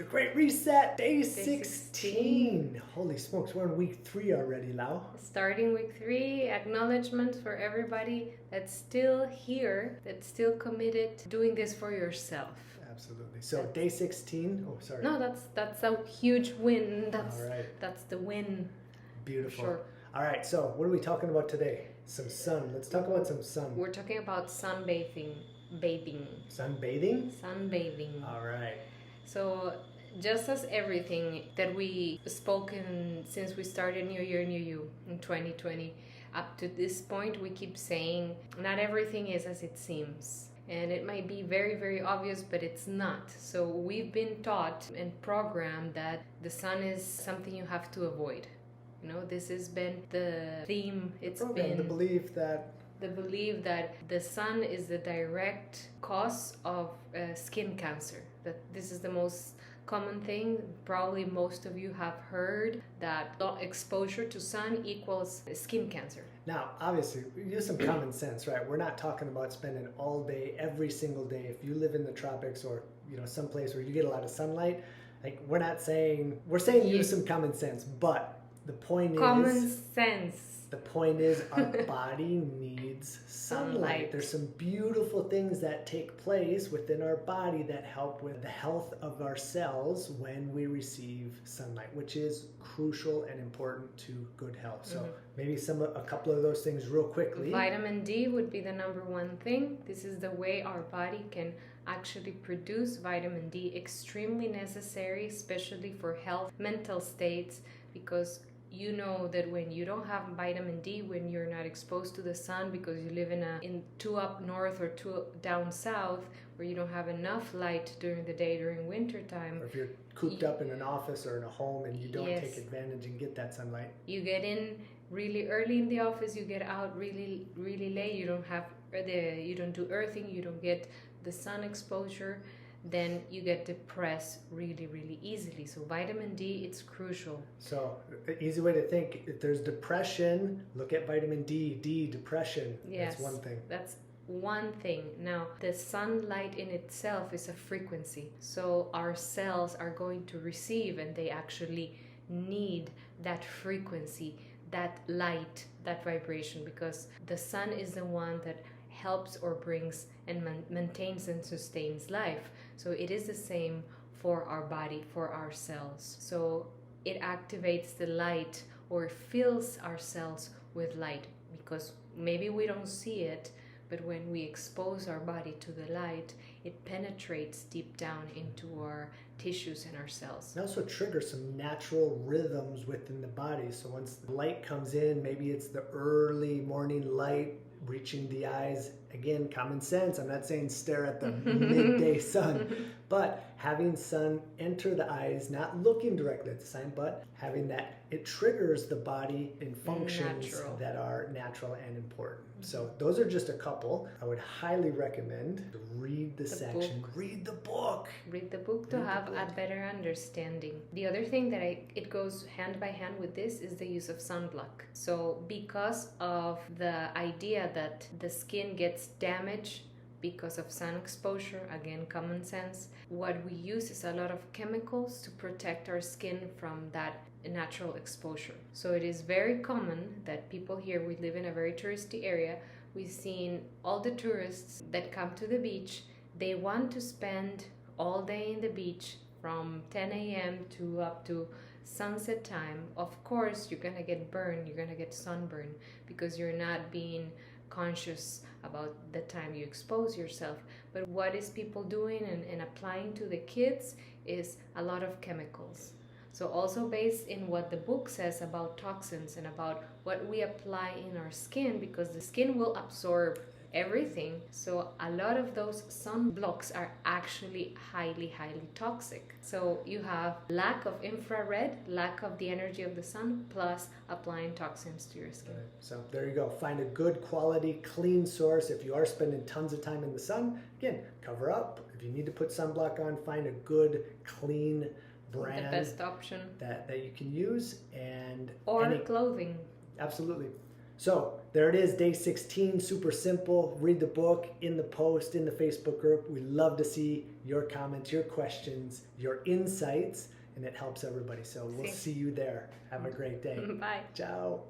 The Great Reset, day 16. 16. Holy smokes, we're in week 3 already, Lau. Starting week 3, acknowledgement for everybody that's still here, that's still committed to doing this for yourself. Absolutely. So day 16. Oh, sorry. No, that's a huge win. All right. That's the win. Beautiful. Sure. All right. So what are we talking about today? Some sun. Let's talk about some sun. We're talking about sunbathing. Sunbathing? Sunbathing. All right. So just as everything that we spoken since we started New Year, New You in 2020, up to this point, we keep saying not everything is as it seems. And it might be very, very obvious, but it's not. So we've been taught and programmed that the sun is something you have to avoid. You know, this has been the theme. It's been the belief that the sun is the direct cause of skin cancer. That this is the most common thing. Probably most of you have heard that exposure to sun equals skin cancer. Now, obviously, use some common sense, right? We're not talking about spending all day, every single day. If you live in the tropics or, someplace where you get a lot of sunlight, we're saying use some common sense, but the point The point is our body needs sunlight. There's some beautiful things that take place within our body that help with the health of our cells when we receive sunlight, which is crucial and important to good health. So maybe a couple of those things real quickly. Vitamin D would be the number one thing. This is the way our body can actually produce vitamin D, extremely necessary, especially for health, mental states, because you know that when you don't have vitamin D, when you're not exposed to the sun because you live in too up north or too down south, where you don't have enough light during the day during winter time, or if you're cooped up in an office or in a home and you don't take advantage and get that sunlight, you get in really early in the office, you get out really, really late, you don't do earthing, you don't get the sun exposure, then you get depressed really, really easily. So vitamin D, it's crucial. So an easy way to think, if there's depression, look at vitamin D, depression. Yes, that's one thing. That's one thing. Now, the sunlight in itself is a frequency. So our cells are going to receive, and they actually need that frequency, that light, that vibration, because the sun is the one that helps or brings and maintains and sustains life. So it is the same for our body, for our cells. So it activates the light or fills our cells with light, because maybe we don't see it, but when we expose our body to the light, it penetrates deep down into our tissues and our cells. It also triggers some natural rhythms within the body. So once the light comes in, maybe it's the early morning light reaching the eyes. Again, common sense. I'm not saying stare at the midday sun, but having sun enter the eyes, not looking directly at the sun, but having that, it triggers the body in functions that are natural and important. So those are just a couple. I would highly recommend to read the section. Read the book. Read the book to have a better understanding. The other thing that it goes hand by hand with this is the use of sunblock. So because of the idea that the skin gets damaged because of sun exposure, again, common sense, what we use is a lot of chemicals to protect our skin from that natural exposure. So it is very common that people here, we live in a very touristy area, we've seen all the tourists that come to the beach, they want to spend all day in the beach from 10 a.m. to up to sunset time. Of course, you're gonna get burned, you're gonna get sunburn, because you're not being conscious about the time you expose yourself. But what is people doing and applying to the kids is a lot of chemicals. So also based in what the book says about toxins and about what we apply in our skin, because the skin will absorb everything. So a lot of those sunblocks are actually highly, highly toxic. So you have lack of infrared, lack of the energy of the sun, plus applying toxins to your skin. Right. So there you go. Find a good quality, clean source. If you are spending tons of time in the sun, again, cover up. If you need to put sunblock on, find a good, clean brand. The best option. That you can use. Or clothing. Absolutely. So there it is, day 16, super simple. Read the book in the post, in the Facebook group. We love to see your comments, your questions, your insights, and it helps everybody. So we'll see you there. Have a great day. Bye. Ciao.